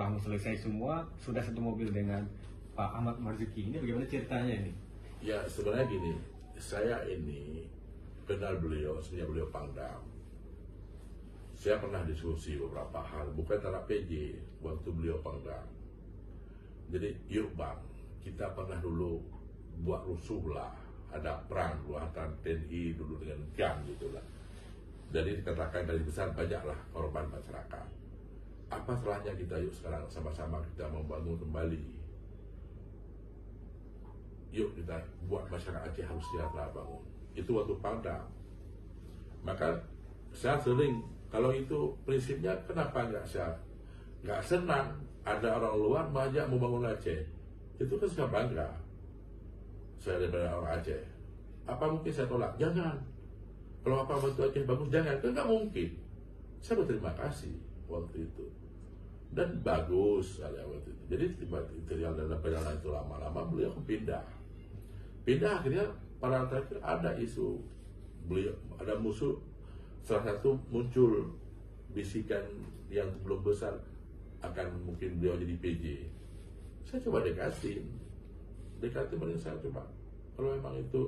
setelah selesai semua sudah satu mobil dengan Pak Ahmad Marzuki. Ini bagaimana ceritanya ini? Ya sebenarnya gini, saya ini kenal beliau sejak beliau Pangdam. Saya pernah diskusi beberapa hal, bukan antara PJ waktu beliau Pangdam. Jadi yuk bang, kita pernah dulu buat rusuh lah, ada perang dulu antara TNI dulu dengan GAM gitu lah. Jadi dikatakan dari besar banyaklah korban masyarakat. Apa salahnya kita yuk sekarang sama-sama kita membangun kembali. Yuk kita buat masyarakat Aceh harus sejahtera bangun. Itu waktu Pangdam. Maka saya sering, kalau itu prinsipnya kenapa nggak senang ada orang luar mengajak membangun Aceh. Itu kan saya bangga. Saya daripada orang Aceh. Apa mungkin saya tolak? Jangan. Kalau apa bantu Aceh bagus, jangan. Kan nggak mungkin. Saya berterima kasih waktu itu. Dan bagus saya waktu itu. Jadi tinggal dalam perjalanan itu lama-lama beliau pindah. Pindah akhirnya pada terakhir ada isu beliau ada musuh. Salah satu muncul bisikan yang belum besar akan mungkin beliau jadi PJ. Saya coba dekatin mereka, saya coba kalau memang itu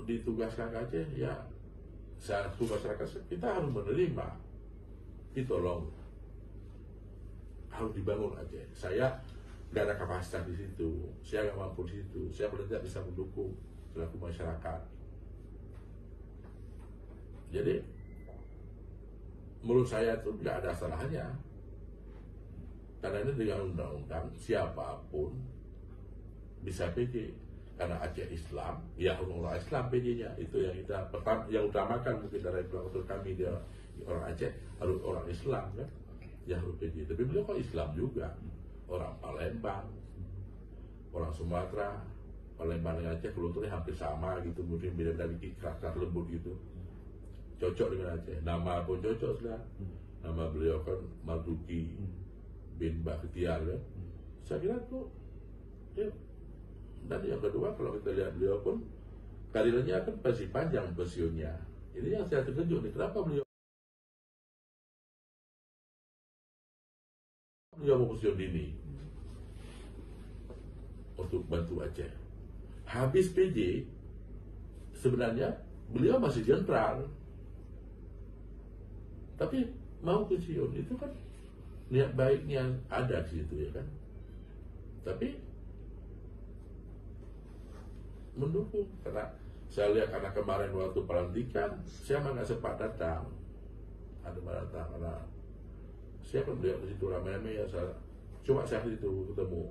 ditugaskan ke Aceh, ya satu masyarakat kita harus menerima, ditolong, harus dibangun Aceh. Saya nggak ada kapasitas di situ, saya nggak mampu di situ, saya paling tidak bisa mendukung selaku masyarakat. Jadi menurut saya itu nggak ada salahnya, karena ini dengan undang-undang siapapun bisa PJ. Karena Aceh Islam, ya orang Islam PJ-nya itu yang kita yang utamakan mungkin dari keluarga kami, dia orang Aceh harus orang Islam kan, yang harus PJ. Tapi beliau kan Islam juga, orang Palembang, orang Sumatera, Palembang dengan Aceh kulturnya hampir sama gitu, mungkin beda dikit karakter lembut gitu, cocok dengan Aceh. Nama pun cocok sudah. Nama beliau kan Marzuki bin Bakhtiar kan. Saya kira tuh ya. Dan yang kedua, kalau kita lihat beliau pun karirnya kan masih panjang pensiunnya. Ini yang saya terkejut nih, kenapa beliau mau pensiun dini untuk bantu Aceh. Habis PJ sebenarnya beliau masih jenderal, tapi mau pensiun, itu kan niat baiknya ada di situ ya kan. Tapi mendukung, karena saya lihat karena kemarin waktu pelantikan saya nggak sempat datang, karena siapa beliau di situ ramai-ramai ya, saya coba saya itu ketemu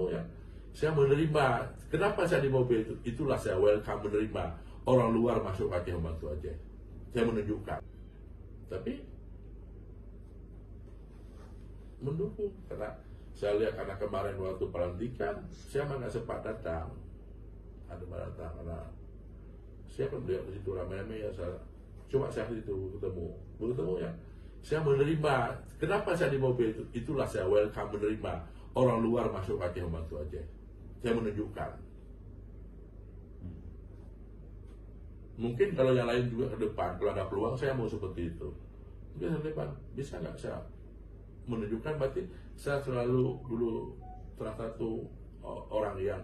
ya, saya menerima. Kenapa saya di mobil itu? Itulah saya welcome, menerima orang luar masuk Aceh membantu Aceh. Saya menunjukkan, tapi mendukung, karena saya lihat karena kemarin waktu pelantikan saya nggak sempat datang, karena siapa beliau di situ ramai-ramai ya, saya coba saya itu ketemu ya, saya menerima. Kenapa saya di mobil itu? Itulah saya welcome, menerima orang luar masuk Aceh membantu Aceh. Saya menunjukkan. Mungkin kalau yang lain juga ke depan, kalau ada peluang saya mau seperti itu. Mungkin ke depan bisa nggak saya menunjukkan, berarti saya selalu dulu salah satu orang yang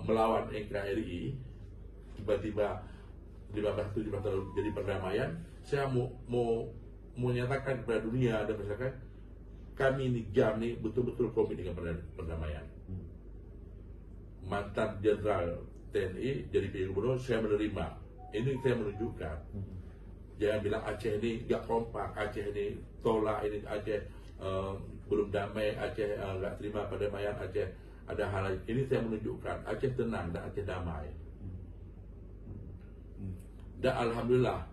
melawan NKRI, tiba-tiba 15-17 tahun jadi perdamaian. Saya mau menyatakan kepada dunia dan masyarakat, kami ini GAM nih betul-betul komit dengan perdamaian. Mantan Jenderal TNI jadi PJ Gubernur, saya menerima. Ini saya menunjukkan. Jangan bilang Aceh ini gak kompak, Aceh ini tolak, ini Aceh belum damai, Aceh gak terima perdamaian, Aceh ada hal lain. Ini saya menunjukkan Aceh tenang dan Aceh damai. Dan alhamdulillah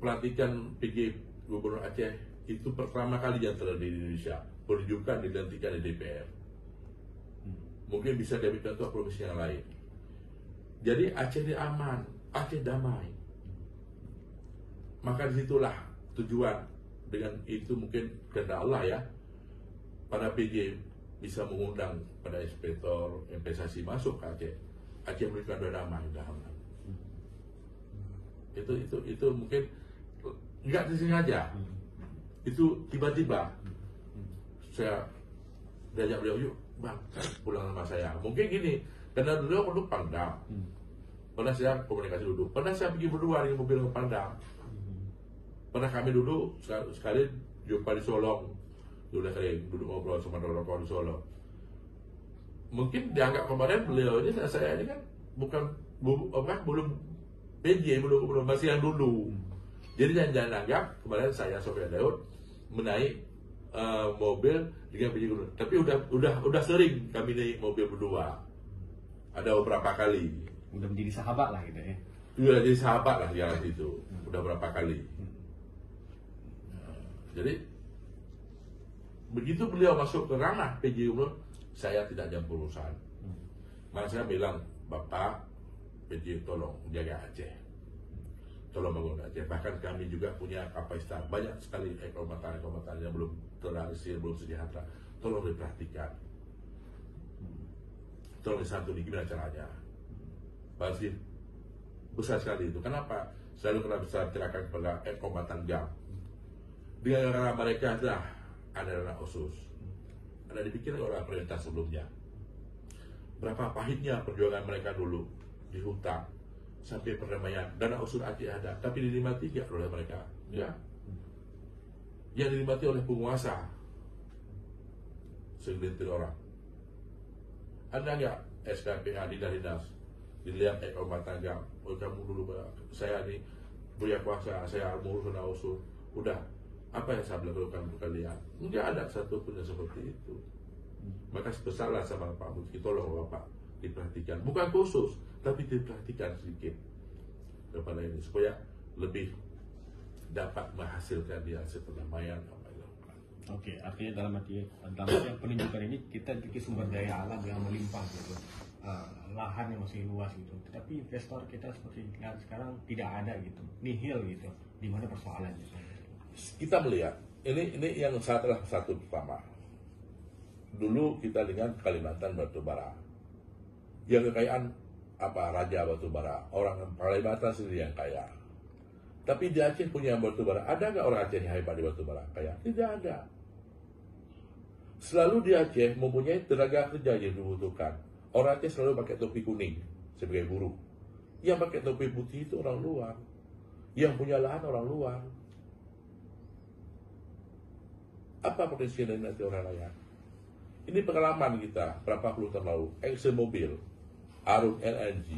pelantikan PJ Gubernur Aceh itu pertama kali yang terjadi di Indonesia, penunjukan dilantikan di DPR. Mungkin bisa diambil contoh provinsi yang lain. Jadi Aceh ini aman, Aceh damai. Maka disitulah tujuan. Dengan itu mungkin kehendak Allah ya, pada PJ bisa mengundang pada inspektor investasi masuk ke Aceh. Aceh menunjukkan udah damai, udah aman. Itu mungkin nggak disengaja. Itu tiba-tiba saya diajak beliau, yuk bang pulang sama saya. Mungkin gini, karena beliau perlu Pangdam. Pernah saya komunikasi dulu, pernah saya pergi berdua dengan mobil ke Pangdam. Pernah kami dulu sekali jumpa di Solong, sudah sering duduk ngobrol sama rokok di Solo. Mungkin dianggap kemarin beliau ini saya ini kan belum PJ, belum masih yang dulu. Jadi jangan anggap kemarin saya Sofyan Daud menaik mobil dengan PJ dulu. Tapi udah sering kami naik mobil berdua. Ada beberapa kali. Udah menjadi sahabat lah gitu ya. Udah jadi sahabat lah jalan itu. Udah berapa kali. Jadi begitu beliau masuk ke ranah PJ Gubernur, saya tidak campur urusan. Maka saya bilang, Bapak PJ tolong jaga Aceh, tolong bangun Aceh. Bahkan kami juga punya kapasitas banyak sekali ekonomi yang belum terrealisir, belum sejahtera. Tolong diperhatikan, tolong disantuni gimana caranya. Pasti besar sekali itu. Kenapa? Selalu kena besar tirakan kepada Kombatan Gam. Dengan karena mereka dah ada dana khusus, ada dipikirkan oleh perintah sebelumnya. Berapa pahitnya perjuangan mereka dulu di hutan sampai perdamaian. Dana usul Aceh ada, tapi dinikmati tidak oleh mereka. Ya, yang dinikmati oleh penguasa segelintir orang. Ada nggak SKPA di dinas dilihat Kombatan Gam? Oh kamu dulu saya nih punya kuasa, saya mengurus dana usul. Udah, apa yang saya lakukan untuk kalian? Enggak ada satupun yang seperti itu. Maka sebesarlah sama Pak Mufti, tolong Bapak diperhatikan, bukan khusus, tapi diperhatikan sedikit kepada ini supaya lebih dapat menghasilkan dia perdamaian. Oke, artinya dalam arti penunjukan ini kita memiliki sumber daya alam yang melimpah gitu, lahan yang masih luas gitu. Tetapi investor kita seperti sekarang tidak ada gitu, nihil gitu. Di mana persoalannya? Kita melihat ini yang adalah satu pertama. Dulu kita dengan Kalimantan batubara, yang kekayaan apa raja batubara, orang Kalimantan sendiri yang kaya. Tapi di Aceh punya batubara, ada nggak orang Aceh yang hebat di batubara kaya? Tidak ada. Selalu di Aceh mempunyai tenaga kerja yang dibutuhkan. Orang Aceh selalu pakai topi kuning sebagai buruh. Yang pakai topi putih itu orang luar, yang punya lahan orang luar. Apa potensi dari nanti orang lain? Ini pengalaman kita berapa puluh tahun lalu. Exxon Mobil, Arum LNG,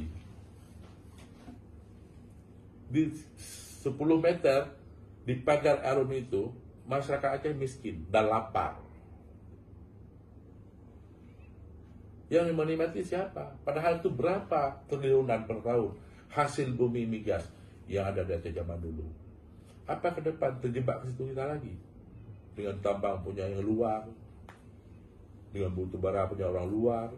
di 10 meter di pagar Arum itu masyarakat Aceh miskin dan lapar. Yang menikmati siapa? Padahal itu berapa triliunan per tahun hasil bumi migas yang ada di Aceh zaman dulu. Apa ke depan terjebak ke situ kita lagi? Dengan tambang punya yang luar, dengan batubara punya orang luar.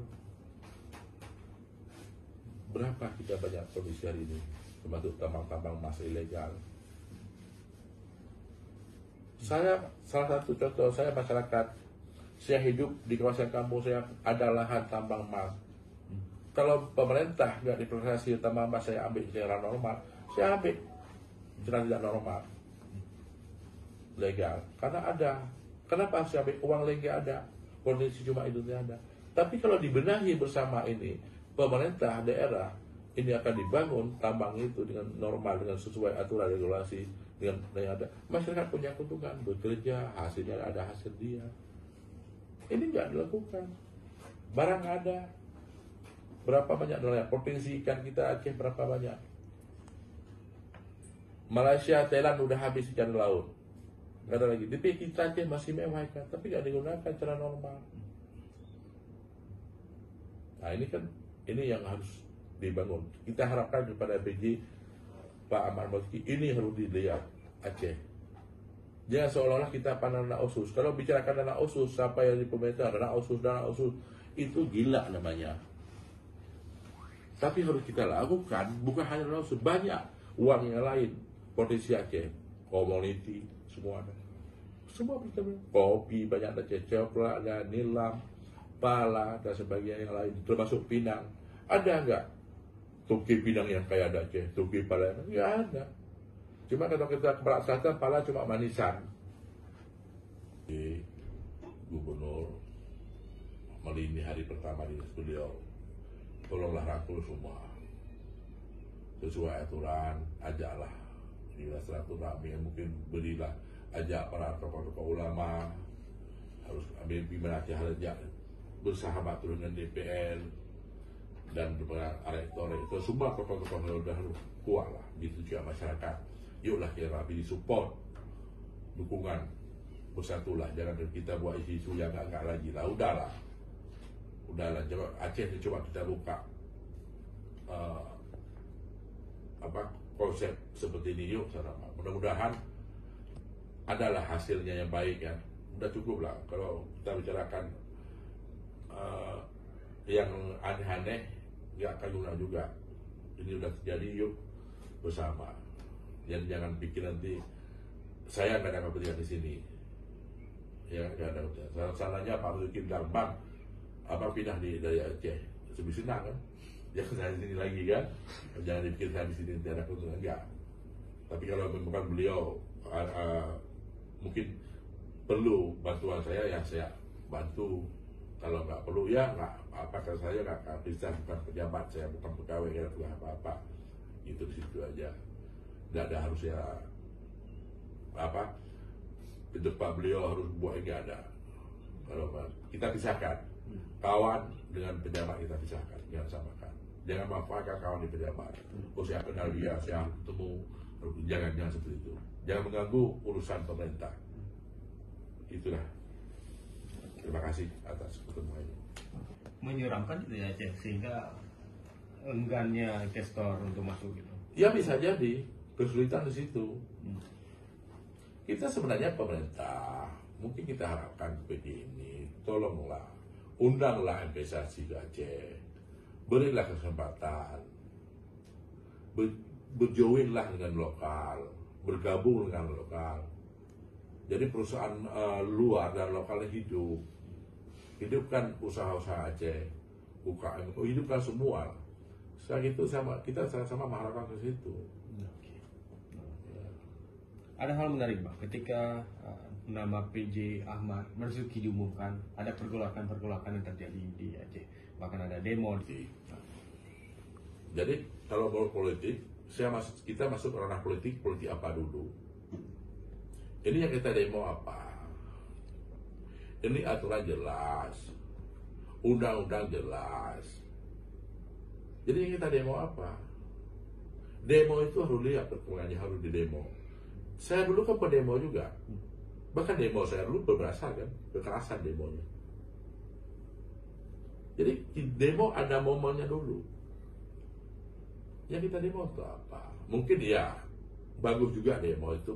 Berapa kita banyak kondisi hari ini, termasuk tambang-tambang emas ilegal. Saya salah satu contoh, saya masyarakat, saya hidup di kawasan kampung saya ada lahan tambang emas. Kalau pemerintah nggak diproses tambang emas, saya ambil secara normal, saya ambil secara tidak normal, legal, karena ada. Kenapa saya ambil uang legal ada, kondisi cuma itu ada. Tapi kalau dibenahi bersama ini, pemerintah daerah ini akan dibangun tambang itu dengan normal, dengan sesuai aturan regulasi, dengan yang ada. Masyarakat punya keuntungan, bekerja, hasilnya ada hasil dia. Ini nggak dilakukan. Barang ada. Berapa banyak nelayan? Potensi ikan kita Aceh berapa banyak? Malaysia, Thailand udah habis ikan laut. Nggak ada lagi. Tapi kita Aceh masih mewah ikan, tapi nggak digunakan secara normal. Nah ini kan, ini yang harus dibangun. Kita harapkan kepada PJ Pak Ahmad Mufti, ini harus dilihat Aceh. Jangan seolah-olah kita pandang dana otsus. Kalau bicarakan dana otsus, siapa yang di pemerintah, dana otsus, itu gila namanya. Tapi harus kita lakukan, bukan hanya dana otsus, banyak uang yang lain. Potensi Aceh, community, semua ada. Semua bertemu. Kopi, banyak ada coklat, ada nilam, pala, dan sebagainya yang lain. Termasuk Pinang. Ada nggak Tuki Pinang yang kayak ada Aceh? Tuki pala, nggak ada. Cuma kalau kita ke Barat Selatan, pala cuma manisan. Gubernur melini hari pertama di beliau, tolonglah rangkul semua sesuai aturan, ajaklah bila silaturahmi, mungkin berilah, ajak para tokoh-tokoh ulama, harus ambil pimpinan ajak bersahabat dengan DPR dan rektor itu semua tokoh-tokoh sudah kuat lah, gitu juga masyarakat. Yuklah kita rapi disupport, dukungan, bersatulah, jangan kita buat isu-isu yang enggak lagi lah, udahlah, coba Aceh coba kita buka konsep seperti ini, yuk sama. Mudah-mudahan adalah hasilnya yang baik ya. Udah cukup lah kalau kita bicarakan yang aneh-aneh, nggak akan guna juga. Ini udah terjadi, yuk bersama. Jangan pikir nanti saya nggak ada kepentingan di sini. Ya nggak ada kepentingan. Salahnya Pak Zulkifli bilang, Bang, abang pindah dari Aceh, lebih senang kan? Jangan saya di sini lagi kan? Jangan dipikir saya di sini tidak ada keuntungan, enggak. Tapi kalau bukan beliau, mungkin perlu bantuan saya, yang saya bantu. Kalau nggak perlu ya nggak apa, saya nggak bisa, bukan pejabat, saya bukan pegawai, nggak ada apa-apa. Itu di situ aja. Nggak ada harus ya di depan beliau harus buat, nggak ada. Kalau kita pisahkan kawan dengan pejabat, kita pisahkan, jangan samakan. Jangan manfaatkan kawan di pejabat. Oh saya kenal dia, saya ketemu, jangan seperti itu. Jangan mengganggu urusan pemerintah. Itulah. Terima kasih atas pertemuan ini. Menyeramkan gitu ya Aceh, sehingga enggannya investor untuk masuk gitu. Ya bisa jadi kesulitan di situ. Kita sebenarnya pemerintah, mungkin kita harapkan begini, tolonglah, undanglah investasi ke Aceh, berilah kesempatan, berjoinlah dengan lokal, bergabung dengan lokal. Jadi perusahaan luar dan lokal hidupkan usaha-usaha Aceh, UKM, hidupkan semua. Setelah itu kita sama-sama mengharapkan ke situ. Ada hal menarik Bang, ketika nama PJ Ahmad Marzuki diumumkan, ada pergolakan yang terjadi di Aceh, bahkan ada demo di. Jadi kalau politik, kita masuk ranah politik apa dulu? Ini yang kita demo apa? Ini aturan jelas, undang-undang jelas. Jadi yang kita demo apa? Demo itu harus lihat perkembangannya, harus di demo. Saya dulu kan pendemo juga. Bahkan demo saya dulu berdasarkan kekerasan demonya. Jadi demo ada momennya dulu. Yang kita demo itu apa? Mungkin ya bagus juga demo itu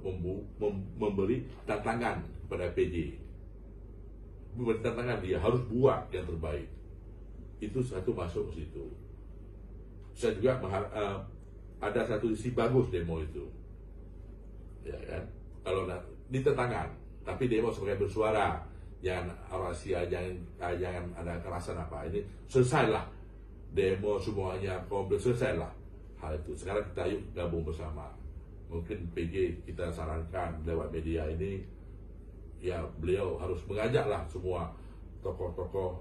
memberi tantangan kepada PJ. Memberi tantangan, dia harus buat yang terbaik. Itu satu masuk ke situ. Saya juga ada satu sisi bagus demo itu. Ya kan? Kalau di tantangan, tapi demo sebagai bersuara, jangan rahasia, jangan ada kekerasan apa. Ini selesailah demo semuanya komplit, selesailah hal itu. Sekarang kita yuk gabung bersama. Mungkin PJ kita sarankan lewat media ini, ya beliau harus mengajaklah semua tokoh-tokoh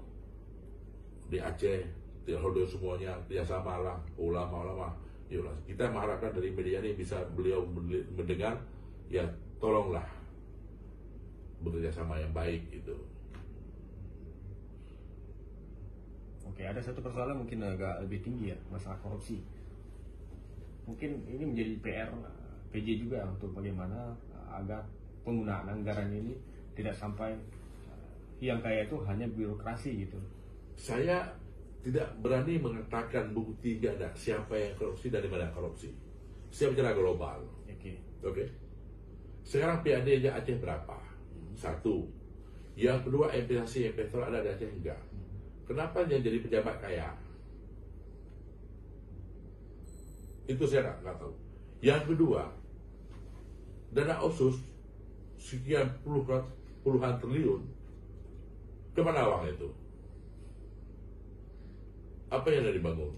di Aceh, stakeholder semuanya, kerjasamalah, ulama-ulama. Yuklah, kita mengharapkan dari media ini bisa beliau mendengar, ya tolonglah bekerjasama yang baik gitu. Oke, ada satu persoalan mungkin agak lebih tinggi ya, masalah korupsi. Mungkin ini menjadi PR PJ juga untuk bagaimana agar penggunaan anggaran ini tidak sampai yang kaya itu hanya birokrasi gitu. Saya tidak berani mengatakan bukti gak ada siapa yang korupsi dari mana korupsi. Saya bicara global. Oke. Sekarang PAD aja Aceh berapa? Satu. Yang kedua, investasi investor ada di Aceh enggak? Kenapa dia jadi pejabat kaya? Itu saya nggak tahu. Yang kedua, dana otsus sekian puluhan triliun, kemana uang itu? Apa yang ada dibangun?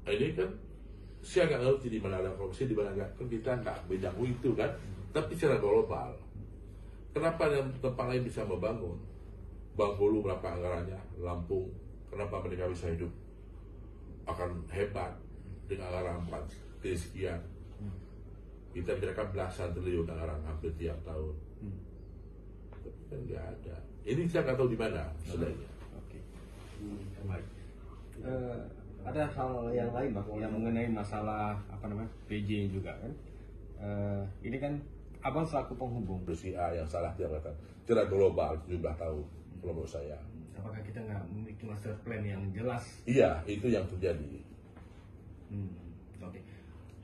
Nah, ini kan saya nggak ngerti di mana ada korupsi, di mana nggak. Kan kita nggak bidang itu kan. Tapi secara global, Kenapa yang tempat lain bisa membangun? Bengkulu berapa anggarannya? Lampung, kenapa mereka bisa hidup akan hebat dengan anggaran 4 sekian? Kita bicarakan belasan triliun anggaran hampir tiap tahun. Tapi kan nggak ada. Ini saya nggak tahu di mana sebenarnya. Oke. Baik. Ada hal yang lain Bang, yang mengenai masalah PJ juga kan. Ini kan Abang selaku penghubung. Si A yang salah dia katakan secara global 17 tahun kalau menurut saya. Apakah kita nggak memiliki master plan yang jelas? Iya, itu yang terjadi. Oke.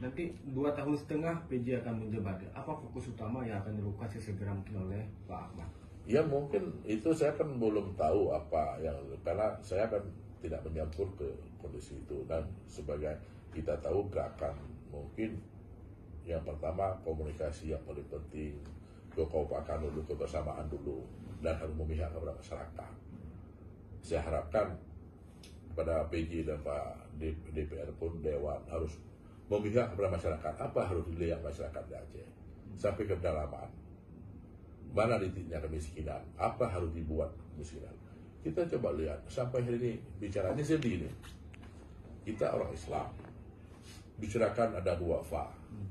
Nanti 2,5 tahun PJ akan menjabat. Apa fokus utama yang akan dilakukan segera mungkin oleh Pak Ahmad? Ya mungkin itu saya kan belum tahu apa yang, karena saya kan tidak mencampur ke kondisi itu, dan sebagai kita tahu gerakan mungkin yang pertama komunikasi yang paling penting, kekompakan dulu, kebersamaan dulu, dan harus memihak kepada masyarakat. Saya harapkan kepada PJ dan Pak DPR pun Dewan harus memihak kepada masyarakat. Apa harus dilihat masyarakat di Aceh sampai ke pedalaman, mana titiknya kemiskinan, apa harus dibuat kemiskinan. Kita coba lihat sampai hari ini bicara ini sedih nih. Kita orang Islam bicarakan ada duafa,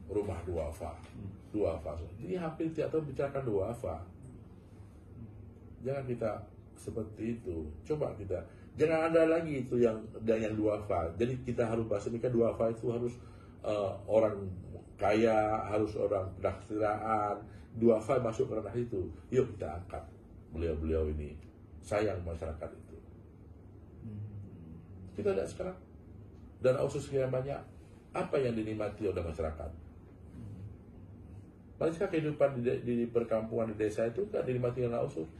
rumah duafa. Jadi hampir tiap tahun bicarakan duafa. Jangan kita seperti itu. Coba kita jangan ada lagi itu yang duafa. Jadi kita harus bahas ini kan duafa itu harus orang kaya, harus orang pedaksiraan. Duafa masuk ke ranah itu. Yuk kita angkat beliau-beliau ini. Sayang masyarakat itu. Kita lihat sekarang dan ausus sekian banyak, apa yang dinikmati oleh masyarakat? Malaysia kehidupan di perkampungan di desa itu kan dinikmati oleh ausus.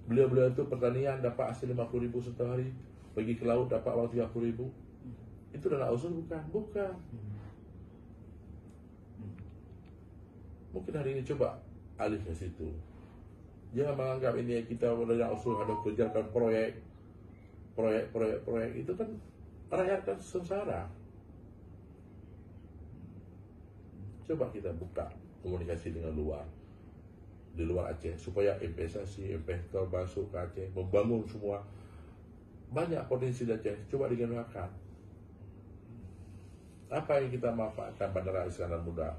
Beliau-beliau itu pertanian dapat hasil 50.000 setiap hari, pergi ke laut dapat uang 30.000. Itu dana ausus bukan? Bukan. Mungkin hari ini coba alih ke situ. Jangan menganggap ini kita dana ausus ada kerjakan proyek itu kan rakyat kan sengsara. Coba kita buka komunikasi dengan di luar Aceh supaya investasi, investor masuk ke Aceh, membangun semua. Banyak potensi di Aceh, coba digunakan. Apa yang kita manfaatkan Bandara Iskandar Muda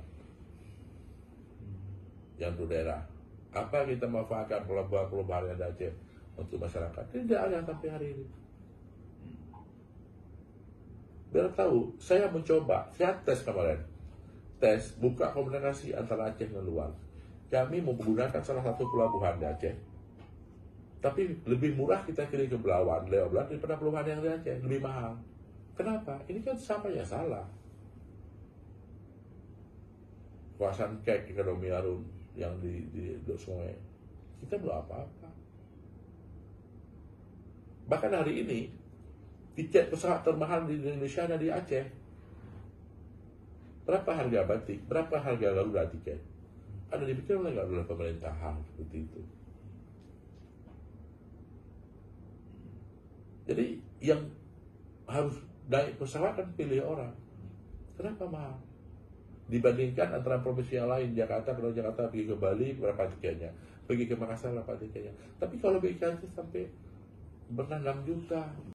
yang untuk daerah? Apa yang kita manfaatkan pelabuhan-pelabuhan yang di Aceh untuk masyarakat? Tidak ada sampai hari ini. Biar tahu, saya mencoba, saya tes kemarin. Tes buka komunikasi antara Aceh dan luar. Kami menggunakan salah satu pelabuhan di Aceh, tapi lebih murah kita kirim ke Belawan daripada pelabuhan yang di Aceh, lebih mahal. Kenapa? Ini kan sama yang salah. Kawasan Kek Ekonomi Harun yang di Sungai, kita belum apa-apa. Bahkan hari ini tiket pesawat termahal di Indonesia ada di Aceh. Berapa harga batik? Berapa harga Garuda tiket? Ada dipikir oleh pemerintahan seperti itu. Jadi yang harus naik pesawat kan pilih orang. Kenapa mahal? Dibandingkan antara provinsi yang lain, Jakarta, kalau Jakarta pergi ke Bali berapa tiketnya, pergi ke Makassar berapa tiketnya. Tapi kalau pergi ke Aceh sampai berenang 6 juta.